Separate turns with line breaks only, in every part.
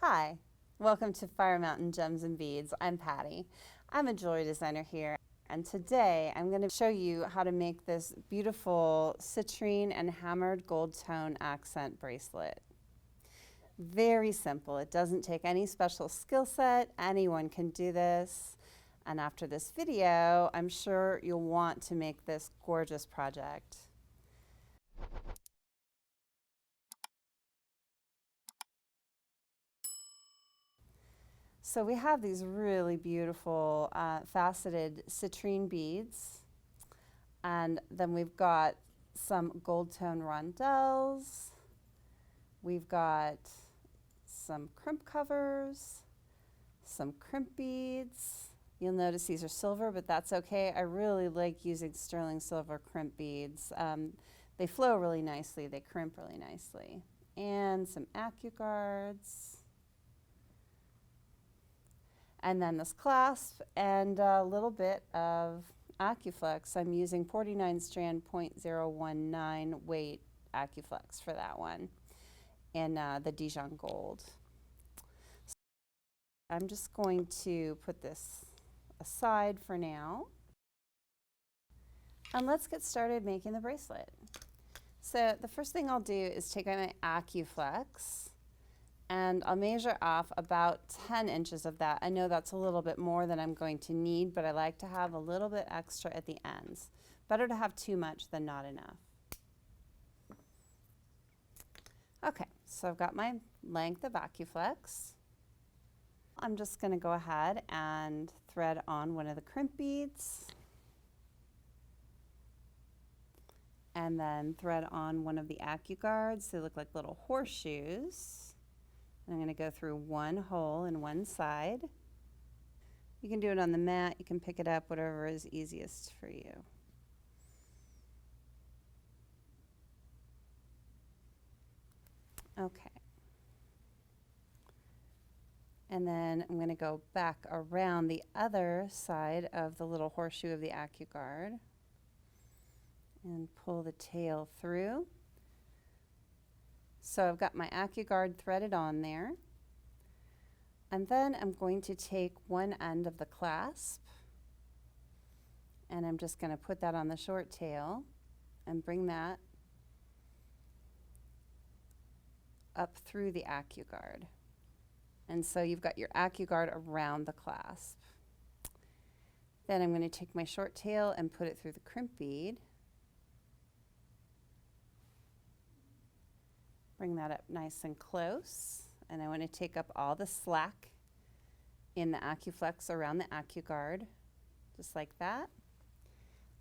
Hi, welcome to Fire Mountain Gems and Beads. I'm Patti. I'm a jewelry designer here, and today I'm going to show you how to make this beautiful citrine and hammered gold tone accent bracelet. Very simple. It doesn't take any special skill set. Anyone can do this. And after this video, I'm sure you'll want to make this gorgeous project. So we have these really beautiful faceted citrine beads, and then we've got some gold tone rondelles. We've got some crimp covers, some crimp beads. You'll notice these are silver, but that's okay. I really like using sterling silver crimp beads. They flow really nicely, they crimp really nicely. And some Accu-Guards. And then this clasp and a little bit of AccuFlex. I'm using 49 strand 0.019 weight AccuFlex for that one in the Dijon Gold. So I'm just going to put this aside for now. And let's get started making the bracelet. So the first thing I'll do is take my AccuFlex, and I'll measure off about 10 inches of that. I know that's a little bit more than I'm going to need, but I like to have a little bit extra at the ends. Better to have too much than not enough. Okay, so I've got my length of AccuFlex. I'm just going to go ahead and thread on one of the crimp beads, and then thread on one of the Accu-Guards. They look like little horseshoes. I'm going to go through one hole in one side. You can do it on the mat, you can pick it up, whatever is easiest for you. Okay. And then I'm going to go back around the other side of the little horseshoe of the Accu-Guard and pull the tail through. So I've got my Accu-Guard threaded on there. And then I'm going to take one end of the clasp, and I'm just going to put that on the short tail and bring that up through the Accu-Guard. And so you've got your Accu-Guard around the clasp. Then I'm going to take my short tail and put it through the crimp bead. Bring that up nice and close, and I want to take up all the slack in the AccuFlex around the Accu-Guard, just like that.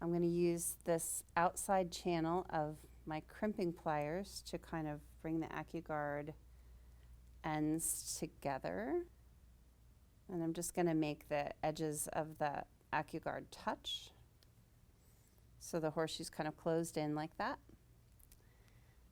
I'm going to use this outside channel of my crimping pliers to kind of bring the Accu-Guard ends together, and I'm just going to make the edges of the Accu-Guard touch so the horseshoe's kind of closed in like that.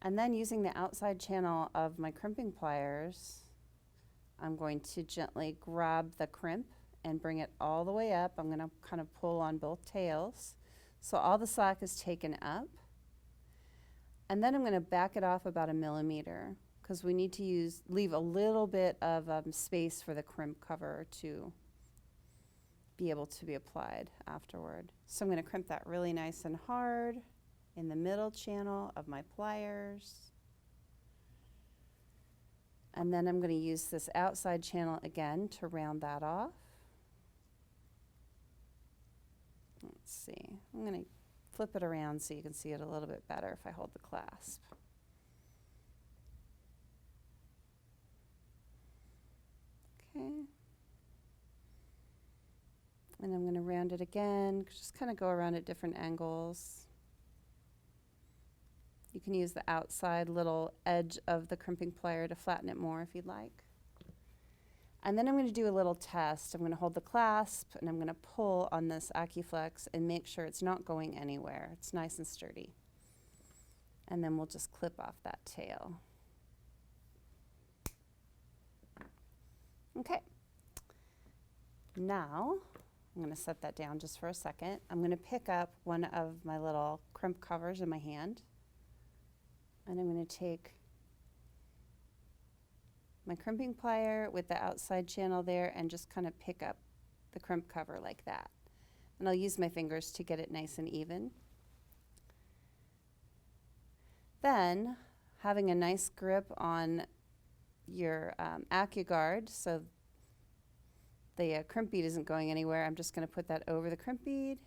And then using the outside channel of my crimping pliers, I'm going to gently grab the crimp and bring it all the way up. I'm going to kind of pull on both tails so all the slack is taken up. And then I'm going to back it off about 1 millimeter because we need to leave a little bit of space for the crimp cover to be able to be applied afterward. So I'm going to crimp that really nice and hard in the middle channel of my pliers. And then I'm going to use this outside channel again to round that off. Let's see, I'm going to flip it around so you can see it a little bit better if I hold the clasp. Okay. And I'm going to round it again, just kind of go around at different angles. You can use the outside little edge of the crimping plier to flatten it more if you'd like. And then I'm going to do a little test. I'm going to hold the clasp and I'm going to pull on this AccuFlex and make sure it's not going anywhere. It's nice and sturdy. And then we'll just clip off that tail. Okay. Now I'm going to set that down just for a second. I'm going to pick up one of my little crimp covers in my hand. And I'm going to take my crimping plier with the outside channel there and just kind of pick up the crimp cover like that. And I'll use my fingers to get it nice and even. Then, having a nice grip on your Accu-Guard so the crimp bead isn't going anywhere, I'm just going to put that over the crimp bead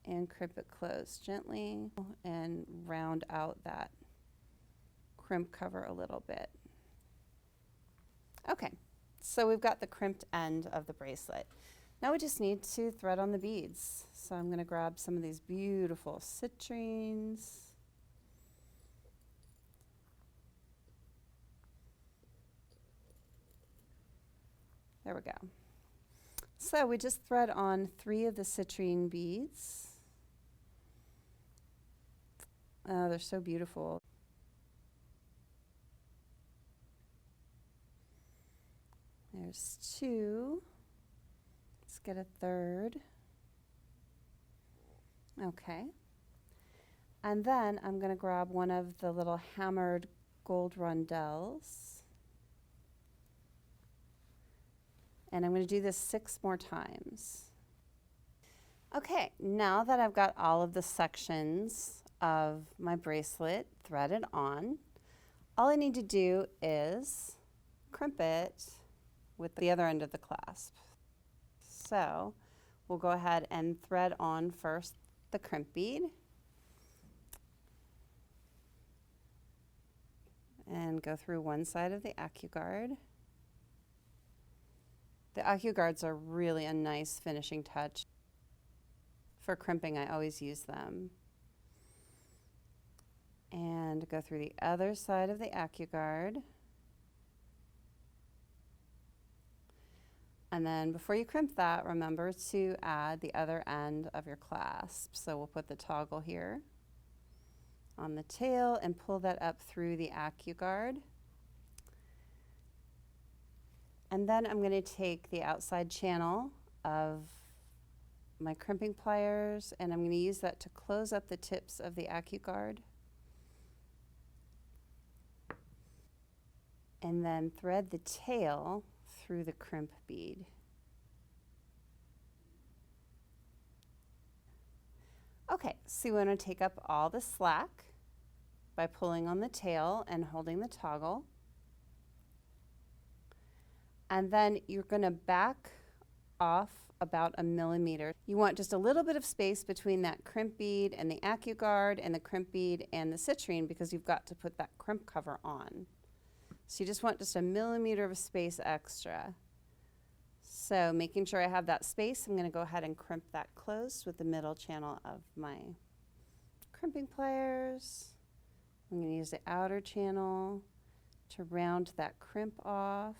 and crimp it closed gently and round out that crimp cover a little bit. Okay, so we've got the crimped end of the bracelet. Now we just need to thread on the beads. So I'm going to grab some of these beautiful citrines. There we go. So we just thread on 3 of the citrine beads. Oh, they're so beautiful. There's 2. Let's get a 3rd. Okay. And then I'm going to grab one of the little hammered gold rondelles. And I'm going to do this 6 more times. Okay, now that I've got all of the sections of my bracelet threaded on, all I need to do is crimp it with the other end of the clasp. So we'll go ahead and thread on first the crimp bead and go through one side of the Accu-Guard. The Accu-Guards are really a nice finishing touch. For crimping, I always use them. And go through the other side of the Accu-Guard. And then before you crimp that, remember to add the other end of your clasp. So we'll put the toggle here on the tail and pull that up through the Accu-Guard. And then I'm going to take the outside channel of my crimping pliers and I'm going to use that to close up the tips of the Accu-Guard. And then thread the tail through the crimp bead. Okay, so you want to take up all the slack by pulling on the tail and holding the toggle. And then you're going to back off about 1 millimeter. You want just a little bit of space between that crimp bead and the Accu-Guard and the crimp bead and the citrine because you've got to put that crimp cover on. So you just want just 1 millimeter of space extra. So making sure I have that space, I'm going to go ahead and crimp that closed with the middle channel of my crimping pliers. I'm going to use the outer channel to round that crimp off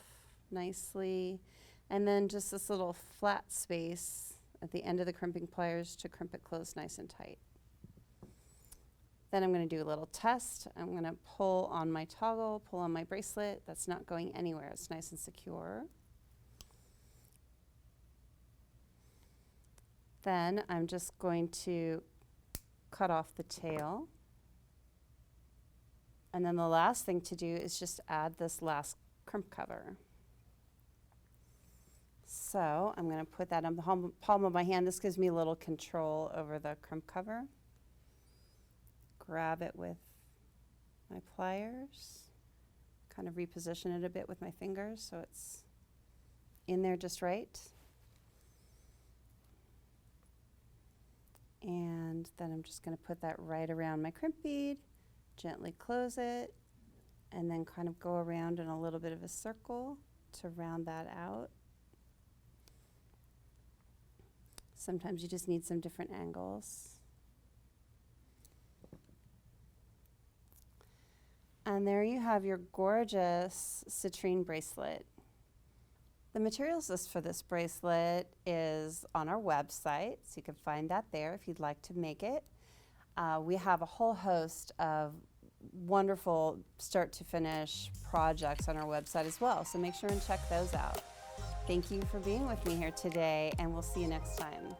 nicely. And then just this little flat space at the end of the crimping pliers to crimp it closed nice and tight. Then I'm going to do a little test. I'm going to pull on my toggle, pull on my bracelet. That's not going anywhere. It's nice and secure. Then I'm just going to cut off the tail. And then the last thing to do is just add this last crimp cover. So I'm going to put that on the palm of my hand. This gives me a little control over the crimp cover. Grab it with my pliers, kind of reposition it a bit with my fingers so it's in there just right. And then I'm just going to put that right around my crimp bead, gently close it, and then kind of go around in a little bit of a circle to round that out. Sometimes you just need some different angles. And there you have your gorgeous citrine bracelet. The materials list for this bracelet is on our website, so you can find that there if you'd like to make it. We have a whole host of wonderful start to finish projects on our website as well, so make sure and check those out. Thank you for being with me here today, and we'll see you next time.